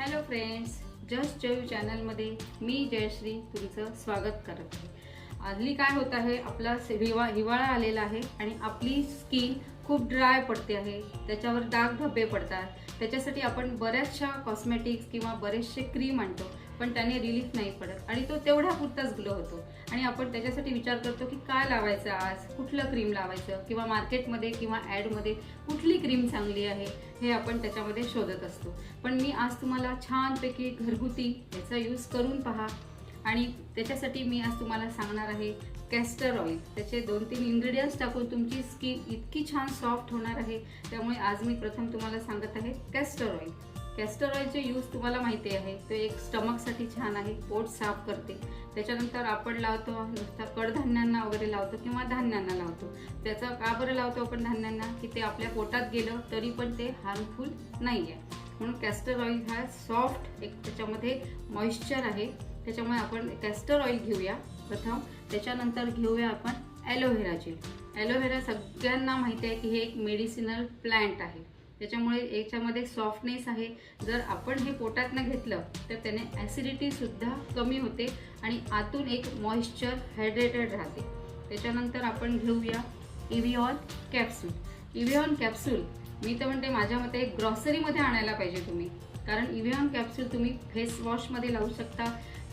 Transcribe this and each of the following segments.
Hello friends, just Jayu चॅनलमध्ये मी जयश्री तुमचं स्वागत करत आहे। हल्ली काय होत आहे, आपला हिवाळा आलेला आहे आणि आपली स्किन खूप ड्राय पडते आहे, त्याच्यावर डाग धब्बे पडतात। त्याच्यासाठी आपण बऱ्याचशा कॉस्मेटिक्स किंवा बरेचसे क्रीम आणतो, पण त्याने रिलीफ नाही पडत आणि तो तेवढा पुरताच ग्लो होतो। आणि आपण त्याच्यासाठी विचार करतो की काय लावायचं, आज कुठलं क्रीम लावायचं किंवा मार्केटमध्ये किंवा ॲडमध्ये कुठली क्रीम चांगली आहे हे आपण त्याच्यामध्ये शोधत असतो। पण मी आज तुम्हाला छानपैकी घरगुती याचा यूज करून पहा आणि त्याच्यासाठी मी आज तुम्हाला सांगणार आहे कॅस्टर ऑइल। त्याचे 2-3 इन्ग्रेडियंट्स टाकून तुमची स्किन इतकी छान सॉफ्ट होणार आहे। त्यामुळे आज मी प्रथम तुम्हाला सांगत आहे कॅस्टर ऑइल। कॅस्टर ऑइलचे यूज तुम्हाला माहिती आहे, तो एक स्टमकसाठी छान आहे, पोट साफ करते। त्याच्यानंतर आपण लावतो नुसता कडधान्यांना वगैरे लावतो किंवा धान्यांना लावतो। त्याचा का बरं लावतो आपण धान्यांना, की ते आपल्या पोटात गेलं तरी पण ते हार्मफुल नाही आहे। म्हणून कॅस्टर ऑइल हा सॉफ्ट एक त्याच्यामध्ये मॉइश्चर आहे, त्याच्यामुळे आपण कॅस्टर ऑइल घेऊया प्रथम। त्याच्यानंतर घेऊया आपण ॲलोव्हेरा जेल। ॲलोव्हेरा सगळ्यांना माहिती आहे की हे एक मेडिसिनल प्लांट आहे, त्याच्यामुळे याच्यामध्ये सॉफ्टनेस आहे। जर आपण हे पोटातनं घेतलं तर त्याने ॲसिडिटी सुद्धा कमी होते आणि आतून एक मॉइश्चर हायड्रेटेड राहते। त्याच्यानंतर आपण घेऊया इव्हिऑन कॅप्सूल। इव्हिऑन कॅप्सूल मी तर म्हणते माझ्या मते ग्रॉसरीमध्ये आणायला पाहिजे तुम्ही, कारण इव्हिऑन कॅप्सूल तुम्ही फेस वॉशमध्ये लावू शकता,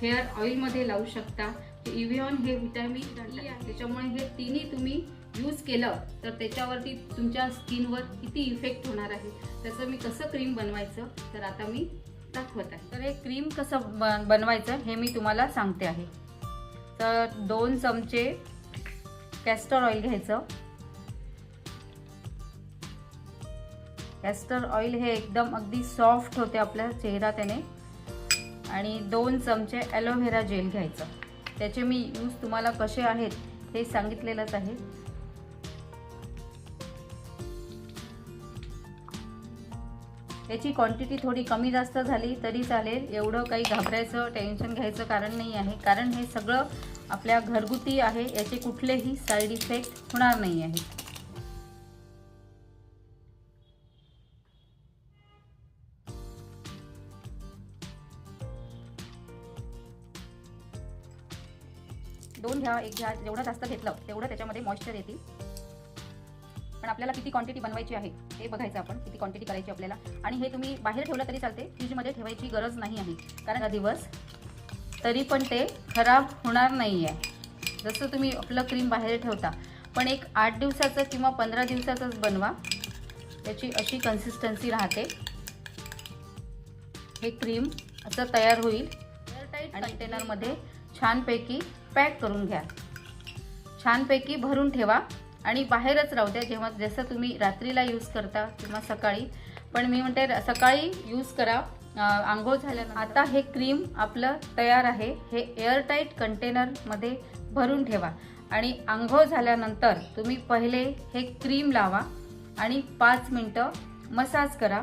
हेअर ऑइलमध्ये लावू शकता। इव्हिऑन हे व्हिटॅमिन ई आहे, त्याच्यामुळे हे तिन्ही तुम्ही यूज केलं तर त्याच्यावरती तुमच्या स्किनवर किती इफेक्ट होणार आहे। त्याचं मी कसं क्रीम बनवायचं तर आता मी दाखवत आहे। तर हे क्रीम कसं बनवायचं हे मी तुम्हाला सांगते आहे। तर 2 चमचे कॅस्टर ऑइल घ्यायचं। कॅस्टर ऑइल हे एकदम अगदी सॉफ्ट होते आपला चेहरा त्याने। आणि 2 चमचे ॲलोव्हेरा जेल घ्यायचं। त्याचे मी यूज तुम्हाला कसे आहेत हे सांगितलेलंच आहे। याची क्वांटिटी थोडी कमी जास्त झाली तरी चालेल, एवढं काही घाबरायचं टेन्शन घ्यायचं कारण नाही आहे, कारण हे सगळं आपल्या घरगुती आहे, याचे कुठलेही साईड इफेक्ट होणार नाही आहे। दोन घ्या, एक घ्या, जेवढं जास्त घेतलं तेवढं त्याच्यामध्ये मॉइश्चर येतील। पण आपल्याला किती क्वांटिटी बनवायची आहे हे बघायचं, आपण किती क्वांटिटी करायची आपल्याला। आणि हे तुम्ही बाहेर ठेवलं तरी चालते, फ्रीजमध्ये ठेवायची गरज नाही आहे, कारण हा दिवस तरी पण ते खराब होणार नाही आहे। जसं तुम्ही आपलं क्रीम बाहेर ठेवता, पण एक 8 दिवसाचं किंवा 15 दिवसाचंच बनवा, त्याची अशी कन्सिस्टन्सी राहते। हे क्रीम असं तयार होईल। एअरटाईट कंटेनरमध्ये छानपैकी पॅक करून घ्या, छानपैकी भरून ठेवा आणि बाहेरच राहू द्या, जेव्हा जसं तुम्ही रात्रीला यूज करता किंवा सकाळी। पण मी म्हणते सकाळी यूज करा आंघोळ झाल्यानंतर। आता हे क्रीम आपलं तयार आहे, हे एअरटाईट कंटेनरमध्ये भरून ठेवा आणि आंघोळ झाल्यानंतर तुम्ही पहिले हे क्रीम लावा आणि 5 मिनटं मसाज करा।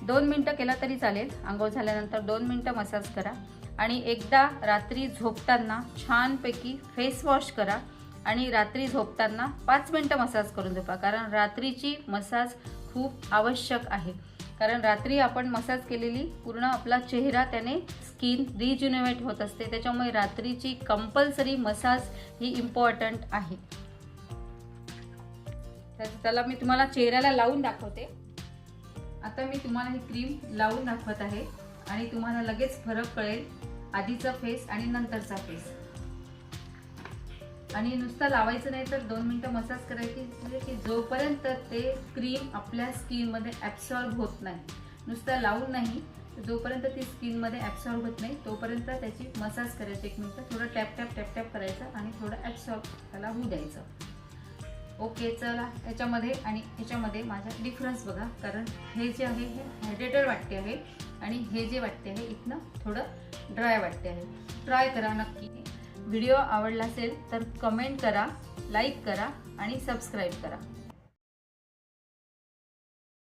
2 मिनटं केला तरी चालेल, आंघोळ झाल्यानंतर 2 मिनटं मसाज करा। आणि एकदा रात्री झोपताना छानपैकी फेस वॉश करा आणि रात्री झोपताना 5 मिनटं मसाज करून झोपा, कारण रात्रीची मसाज खूप आवश्यक आहे। कारण रात्री आपण मसाज केलेली पूर्ण आपला चेहरा त्याने स्किन रिज्युनेट होत असते, त्याच्यामुळे रात्रीची कंपल्सरी मसाज ही इम्पॉर्टंट आहे। तर त्याला मी तुम्हाला चेहऱ्याला लावून दाखवते। आता मी तुम्हाला ही क्रीम लावून दाखवत आहे आणि तुम्हाला लगेच फरक कळेल, आधीचा फेस आणि नंतरचा फेस। आणि नुसतं लावायचं नाही तर 2 मिनटं मसाज करायची, म्हणजे की जोपर्यंत ते क्रीम आपल्या स्किनमध्ये ॲब्सॉर्ब होत नाही, नुसतं लावून नाही, जोपर्यंत ती स्किनमध्ये ॲब्सॉर्ब होत नाही तोपर्यंत त्याची मसाज करायची। 1 मिनिट थोडं टॅप टॅप टॅप टॅप करायचं आणि थोडं ॲब्सॉर्ब त्याला होऊ द्यायचं। ओके, चला याच्यामध्ये आणि याच्यामध्ये माझा डिफरन्स बघा, कारण हे जे आहे हे हायड्रेटेड वाटते आहे आणि हे जे वाटते आहे इथनं थोडं ड्राय वाटते आहे। ट्राय करा नक्की। व्हिडिओ आवडला असेल तर कमेंट करा, लाईक करा आणि सबस्क्राईब करा।